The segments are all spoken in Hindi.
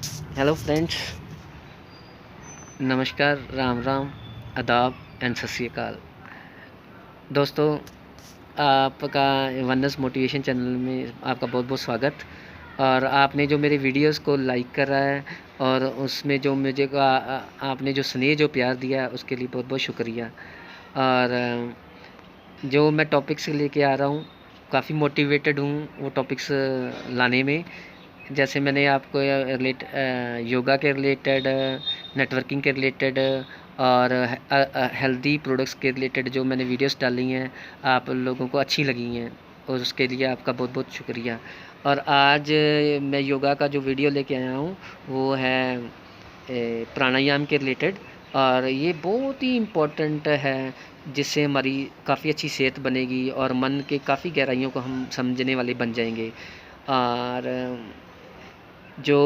हेलो फ्रेंड्स, नमस्कार, राम राम, आदाब एंड सत श्री अकाल। दोस्तों, आपका वनस मोटिवेशन चैनल में आपका बहुत बहुत स्वागत। और आपने जो मेरे वीडियोस को लाइक करा है और उसमें जो मुझे आपने जो स्नेह जो प्यार दिया है उसके लिए बहुत बहुत शुक्रिया। और जो मैं टॉपिक्स लेके आ रहा हूँ, काफ़ी मोटिवेटेड हूँ वो टॉपिक्स लाने में। जैसे मैंने आपको योगा के रिलेटेड, नेटवर्किंग के रिलेटेड और हेल्दी प्रोडक्ट्स के रिलेटेड जो मैंने वीडियोस डाली हैं, आप लोगों को अच्छी लगी हैं और उसके लिए आपका बहुत बहुत शुक्रिया। और आज मैं योगा का जो वीडियो लेके आया हूँ वो है प्राणायाम के रिलेटेड। और ये बहुत ही इम्पोर्टेंट है, जिससे हमारी काफ़ी अच्छी सेहत बनेगी और मन के काफ़ी गहराइयों को हम समझने वाले बन जाएंगे। और जो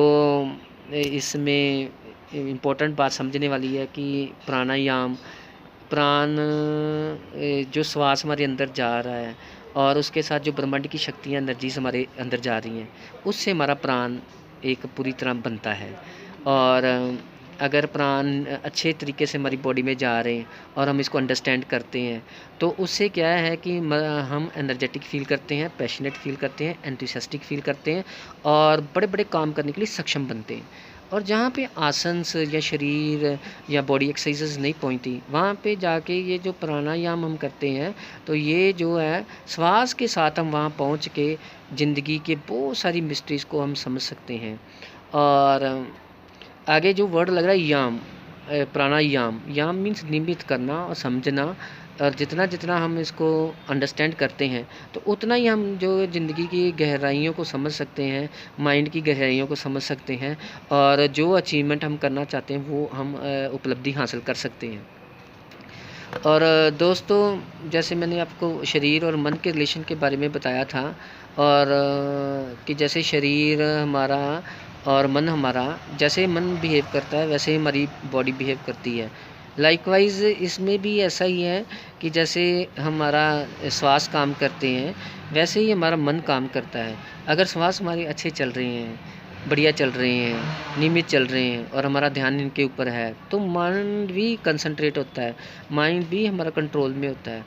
इसमें इम्पोर्टेंट बात समझने वाली है कि प्राणायाम, प्राण जो श्वास हमारे अंदर जा रहा है और उसके साथ जो ब्रह्मांड की शक्तियाँ, एनर्जीज हमारे अंदर जा रही हैं, उससे हमारा प्राण एक पूरी तरह बनता है। और अगर प्राण अच्छे तरीके से हमारी बॉडी में जा रहे हैं और हम इसको अंडरस्टैंड करते हैं, तो उससे क्या है कि हम एनर्जेटिक फ़ील करते हैं, पैशनेट फ़ील करते हैं, एंथुसियास्टिक फ़ील करते हैं और बड़े बड़े काम करने के लिए सक्षम बनते हैं। और जहाँ पे आसन्स या शरीर या बॉडी एक्सरसाइजेज नहीं पहुँचती, वहाँ पे जाके ये जो प्राणायाम हम करते हैं, तो ये जो है श्वास के साथ हम वहाँ पहुँच के ज़िंदगी के बहुत सारी मिस्ट्रीज़ को हम समझ सकते हैं। और आगे जो वर्ड लग रहा है याम, प्राणायाम, याम मीन्स नियमित करना और समझना। और जितना जितना हम इसको अंडरस्टैंड करते हैं, तो उतना ही हम जो ज़िंदगी की गहराइयों को समझ सकते हैं, माइंड की गहराइयों को समझ सकते हैं और जो अचीवमेंट हम करना चाहते हैं वो हम उपलब्धि हासिल कर सकते हैं। और दोस्तों, जैसे मैंने आपको शरीर और मन के रिलेशन के बारे में बताया था, और कि जैसे शरीर हमारा और मन हमारा, जैसे मन बिहेव करता है वैसे ही हमारी बॉडी बिहेव करती है। लाइकवाइज इसमें भी ऐसा ही है कि जैसे हमारा श्वास काम करते हैं, वैसे ही हमारा मन काम करता है। अगर श्वास हमारे अच्छे चल रहे हैं, बढ़िया चल रहे हैं, नियमित चल रहे हैं और हमारा ध्यान इनके ऊपर है, तो माइंड भी कंसंट्रेट होता है, माइंड भी हमारा कंट्रोल में होता है।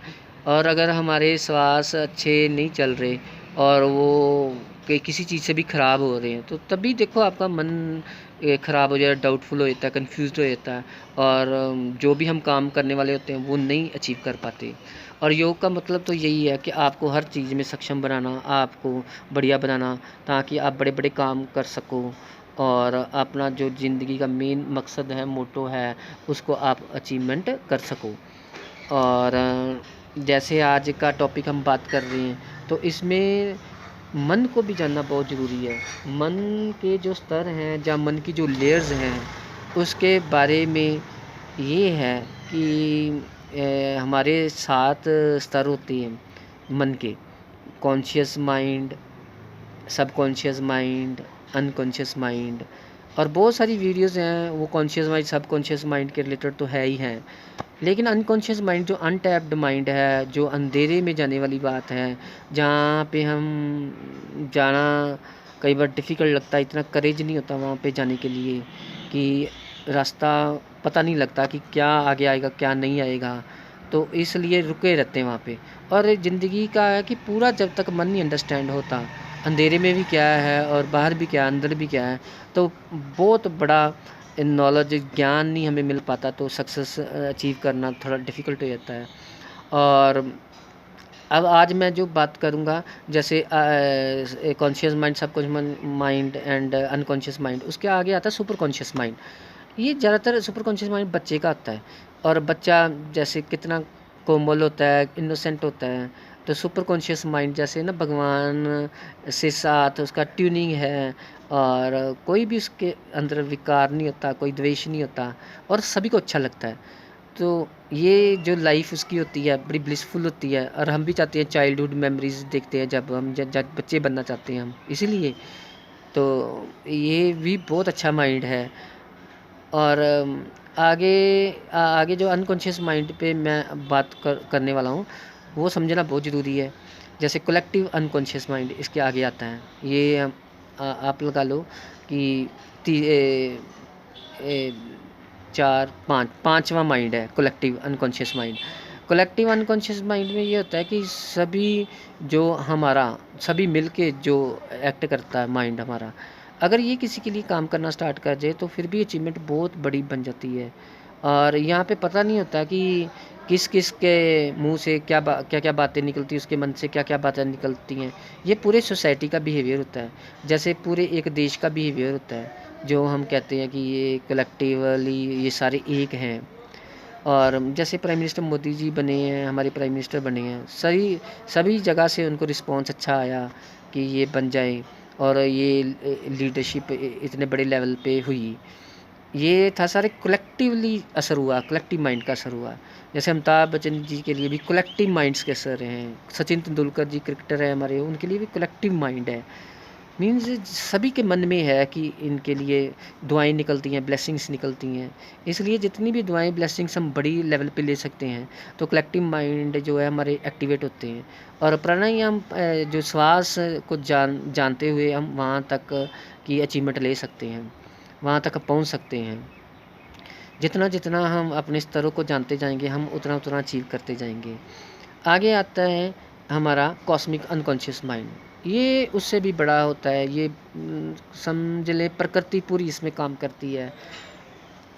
और अगर हमारे श्वास अच्छे नहीं चल रहे और वो किसी चीज़ से भी ख़राब हो रहे हैं, तो तभी देखो आपका मन ख़राब हो जाए, डाउटफुल हो जाता है, कंफ्यूज्ड हो जाता है और जो भी हम काम करने वाले होते हैं वो नहीं अचीव कर पाते। और योग का मतलब तो यही है कि आपको हर चीज़ में सक्षम बनाना, आपको बढ़िया बनाना, ताकि आप बड़े बड़े काम कर सको और अपना जो ज़िंदगी का मेन मकसद है, मोटो है, उसको आप अचीवमेंट कर सको। और जैसे आज का टॉपिक हम बात कर रहे हैं, तो इसमें मन को भी जानना बहुत ज़रूरी है। मन के जो स्तर हैं या मन की जो लेयर्स हैं, उसके बारे में ये है कि हमारे 7 स्तर होते हैं मन के। Conscious mind, subconscious mind, unconscious mind. और बहुत सारी वीडियोज़ हैं, वो कॉन्शियस माइंड, सबकॉन्शियस माइंड के रिलेटेड तो है ही हैं। लेकिन अनकॉन्शियस माइंड, जो अनटैप्ड माइंड है, जो अंधेरे में जाने वाली बात है, जहाँ पे हम जाना कई बार डिफ़िकल्ट लगता है, इतना करेज नहीं होता वहाँ पे जाने के लिए कि रास्ता पता नहीं लगता कि क्या आगे आएगा क्या नहीं आएगा, तो इसलिए रुके रहते हैं वहाँ पे। और ज़िंदगी का है कि पूरा जब तक मन नहीं अंडरस्टैंड होता, अंधेरे में भी क्या है और बाहर भी क्या है, अंदर भी क्या है, तो बहुत बड़ा नॉलेज, ज्ञान नहीं हमें मिल पाता, तो सक्सेस अचीव करना थोड़ा डिफ़िकल्ट हो जाता है। और अब आज मैं जो बात करूँगा, जैसे conscious mind, subconscious mind and unconscious mind, उसके आगे आता है सुपर कॉन्शियस माइंड। ये ज़्यादातर सुपर कॉन्शियस माइंड बच्चे का आता है। और बच्चा जैसे कितना कोमल होता है, इनोसेंट होता है, तो सुपर कॉन्शियस माइंड जैसे ना भगवान से साथ उसका ट्यूनिंग है और कोई भी उसके अंदर विकार नहीं होता, कोई द्वेष नहीं होता और सभी को अच्छा लगता है। तो ये जो लाइफ उसकी होती है बड़ी ब्लिसफुल होती है। और हम भी चाहते हैं, चाइल्डहुड मेमोरीज देखते हैं जब हम जब बच्चे बनना चाहते हैं हम, इसीलिए तो ये भी बहुत अच्छा माइंड है। और आगे जो अनकॉन्शियस माइंड पे मैं बात करने वाला हूँ, वो समझना बहुत ज़रूरी है। जैसे कलेक्टिव अनकॉन्शियस माइंड इसके आगे आता है। ये आप लगा लो कि ती ए, ए, 4 5 पाँचवा माइंड है collective unconscious mind. Collective unconscious mind में ये होता है कि सभी मिल के जो एक्ट करता है माइंड हमारा, अगर ये किसी के लिए काम करना स्टार्ट कर जाए तो फिर भी अचीवमेंट बहुत बड़ी बन जाती है। और यहाँ पे पता नहीं होता कि किस किस के मुंह से क्या क्या बातें निकलती हैं, उसके मन से क्या क्या बातें निकलती हैं। ये पूरे सोसाइटी का बिहेवियर होता है, जैसे पूरे एक देश का बिहेवियर होता है, जो हम कहते हैं कि ये कलेक्टिवली ये सारे एक हैं। और जैसे प्राइम मिनिस्टर मोदी जी बने हैं, हमारे प्राइम मिनिस्टर बने हैं, सभी जगह से उनको रिस्पॉन्स अच्छा आया कि ये बन जाए, और ये लीडरशिप इतने बड़े लेवल पे हुई। ये था सारे कलेक्टिवली असर हुआ, कलेक्टिव माइंड का असर हुआ। जैसे अमिताभ बच्चन जी के लिए भी कलेक्टिव माइंड्स के असर हैं, सचिन तेंदुलकर जी क्रिकेटर हैं हमारे, उनके लिए भी कलेक्टिव माइंड है। मीन्स सभी के मन में है कि इनके लिए दुआएं निकलती हैं, ब्लेसिंग्स निकलती हैं। इसलिए जितनी भी दुआएं ब्लेसिंग्स हम बड़ी लेवल पे ले सकते हैं, तो कलेक्टिव माइंड जो है हमारे एक्टिवेट होते हैं। और प्राणायाम जो श्वास को जानते हुए हम वहाँ तक की अचीवमेंट ले सकते हैं, वहाँ तक पहुँच सकते हैं। जितना जितना हम अपने स्तरों को जानते जाएंगे, हम उतना उतना अचीव करते जाएंगे। आगे आता है हमारा कॉस्मिक अनकॉन्शियस माइंड। ये उससे भी बड़ा होता है। ये समझ लें प्रकृति पूरी इसमें काम करती है।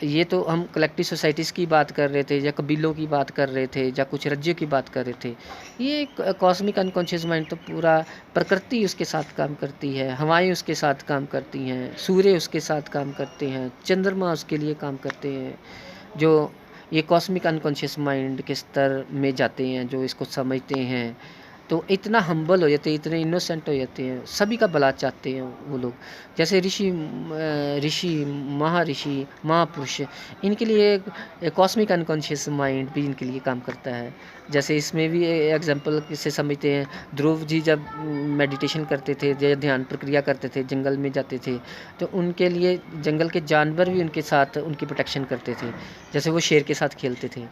ये तो हम कलेक्टिव सोसाइटीज़ की बात कर रहे थे, या कबीलों की बात कर रहे थे, या कुछ राज्यों की बात कर रहे थे। ये कॉस्मिक अनकॉन्शियस माइंड तो पूरा प्रकृति उसके साथ काम करती है, हवाएं उसके साथ काम करती हैं, सूर्य उसके साथ काम करते हैं, चंद्रमा उसके लिए काम करते हैं। जो ये कॉस्मिक अनकॉन्शियस माइंड के स्तर में जाते हैं, जो इसको समझते हैं, तो इतना हम्बल हो जाते हैं, इतने इनोसेंट हो जाते हैं, सभी का भला चाहते हैं वो लोग। जैसे ऋषि महर्षि महापुरुष, इनके लिए कॉस्मिक अनकॉन्शियस माइंड भी इनके लिए काम करता है। जैसे इसमें भी एग्जांपल से समझते हैं, ध्रुव जी जब मेडिटेशन करते थे या ध्यान प्रक्रिया करते थे, जंगल में जाते थे, तो उनके लिए जंगल के जानवर भी उनके साथ उनकी प्रोटेक्शन करते थे। जैसे वो शेर के साथ खेलते थे।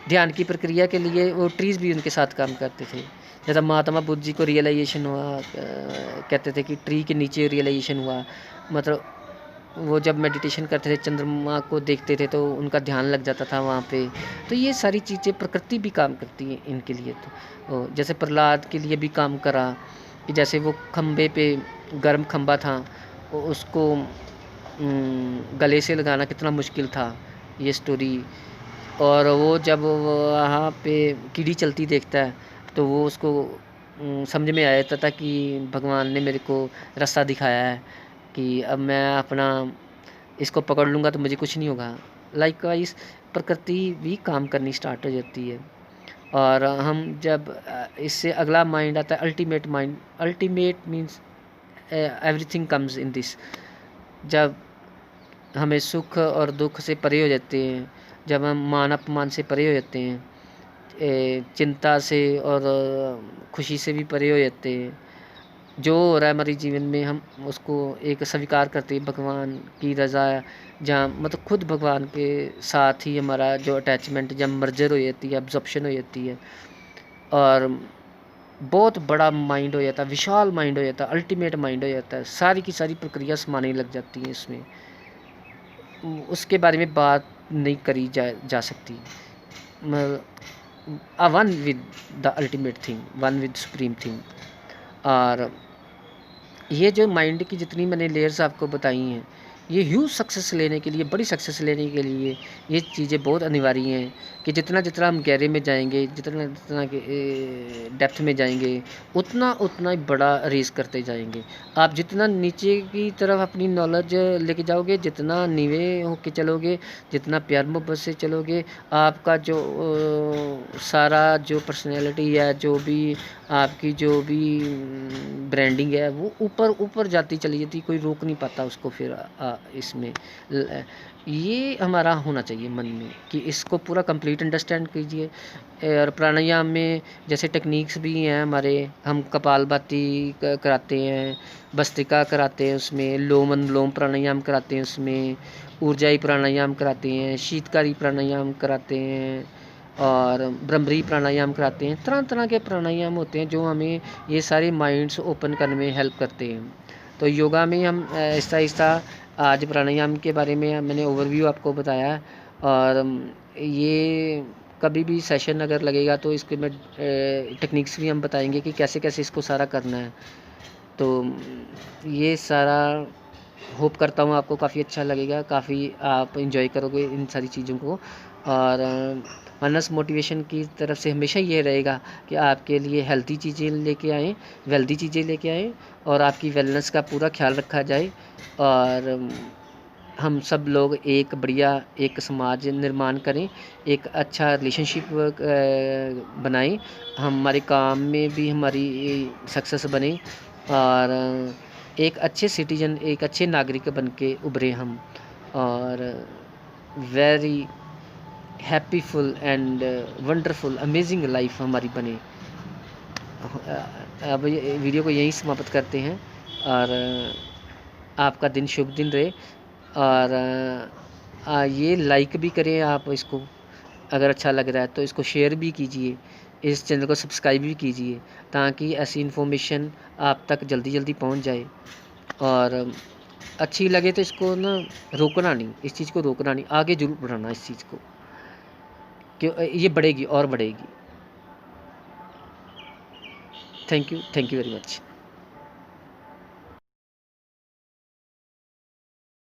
ध्यान की प्रक्रिया के लिए वो ट्रीज़ भी उनके साथ काम करते थे। जैसा महात्मा बुद्ध जी को रियलाइजेशन हुआ, कहते थे कि ट्री के नीचे रियलाइजेशन हुआ, मतलब वो जब मेडिटेशन करते थे, चंद्रमा को देखते थे, तो उनका ध्यान लग जाता था वहाँ पे। तो ये सारी चीज़ें प्रकृति भी काम करती है इनके लिए। तो जैसे प्रहलाद के लिए भी काम करा कि जैसे वो खम्भे पे गर्म खम्भा था, उसको गले से लगाना कितना मुश्किल था, ये स्टोरी। और वो जब वहाँ पे कीड़ी चलती देखता है, तो वो उसको समझ में आ जाता था कि भगवान ने मेरे को रास्ता दिखाया है, कि अब मैं अपना इसको पकड़ लूँगा तो मुझे कुछ नहीं होगा। लाइकवाइज प्रकृति भी काम करनी स्टार्ट हो जाती है। और हम जब इससे अगला माइंड आता है ultimate mind. Ultimate means everything comes in this. जब हमें सुख और दुख से परे हो जाते हैं, जब हम मान अपमान से परे हो जाते हैं, चिंता से और खुशी से भी परे हो जाते हैं, जो हो रहा है हमारे जीवन में हम उसको एक स्वीकार करते हैं, भगवान की रज़ा, जहाँ मतलब खुद भगवान के साथ ही हमारा जो अटैचमेंट जब मर्जर हो जाती है, एब्जॉर्प्शन हो जाती है, और बहुत बड़ा माइंड हो जाता है, विशाल माइंड हो जाता है, अल्टीमेट माइंड हो जाता है, सारी की सारी प्रक्रिया समाने लग जाती हैं इसमें। उसके बारे में बात नहीं करी जा सकती। One with the ultimate thing, one with supreme thing. और ये जो माइंड की जितनी मैंने लेयर्स आपको बताई हैं, ये ह्यूज सक्सेस लेने के लिए, बड़ी सक्सेस लेने के लिए ये चीज़ें बहुत अनिवार्य हैं कि जितना जितना हम गहरे में जाएंगे, जितना जितना डेप्थ में जाएंगे, उतना उतना ही बड़ा रेस करते जाएंगे। आप जितना नीचे की तरफ अपनी नॉलेज लेके जाओगे, जितना नीवे होके चलोगे, जितना प्यार मोहब्बत से चलोगे, आपका जो सारा जो पर्सनैलिटी है, जो भी आपकी जो भी ब्रांडिंग है, वो ऊपर ऊपर जाती चली जाती, कोई रोक नहीं पाता उसको। फिर इसमें ये हमारा होना चाहिए मन में कि इसको पूरा कंप्लीट अंडरस्टैंड कीजिए। और प्राणायाम में जैसे टेक्निक्स भी हैं हमारे, हम कपालभाति कराते हैं, भस्त्रिका कराते हैं, उसमें लोम अनुलोम प्राणायाम कराते हैं, उसमें ऊर्जाई प्राणायाम कराते हैं, शीतकारी प्राणायाम कराते हैं, और भ्रमरी प्राणायाम कराते हैं। तरह तरह के प्राणायाम होते हैं जो हमें ये सारे माइंड्स ओपन करने में हेल्प करते हैं। तो योगा में हम आहिस्ता आहिस्ता आज प्राणायाम के बारे में मैंने ओवरव्यू आपको बताया है। और ये कभी भी सेशन अगर लगेगा तो इसके में टेक्निक्स भी हम बताएंगे कि कैसे कैसे इसको सारा करना है। तो ये सारा होप करता हूँ आपको काफ़ी अच्छा लगेगा, काफ़ी आप इंजॉय करोगे इन सारी चीज़ों को। और वनस मोटिवेशन की तरफ से हमेशा ये रहेगा कि आपके लिए हेल्दी चीज़ें लेके आएँ, वेल्दी चीज़ें लेके आएँ और आपकी वेलनेस का पूरा ख्याल रखा जाए। और हम सब लोग एक बढ़िया एक समाज निर्माण करें, एक अच्छा रिलेशनशिप बनाएं, हमारे काम में भी हमारी सक्सेस बने और एक अच्छे सिटीजन, एक अच्छे नागरिक बन के उभरें हम, और very happyful and wonderful amazing life हमारी बने। अब ये वीडियो को यहीं समाप्त करते हैं और आपका दिन शुभ दिन रहे। और ये लाइक भी करें आप इसको, अगर अच्छा लग रहा है तो इसको शेयर भी कीजिए, इस चैनल को सब्सक्राइब भी कीजिए ताकि ऐसी इन्फॉर्मेशन आप तक जल्दी जल्दी पहुंच जाए। और अच्छी लगे तो इसको ना रोकना नहीं, इस चीज़ को रोकना नहीं, आगे जरूर बढ़ाना इस चीज़ को, कि ये बढ़ेगी और बढ़ेगी। Thank you very much.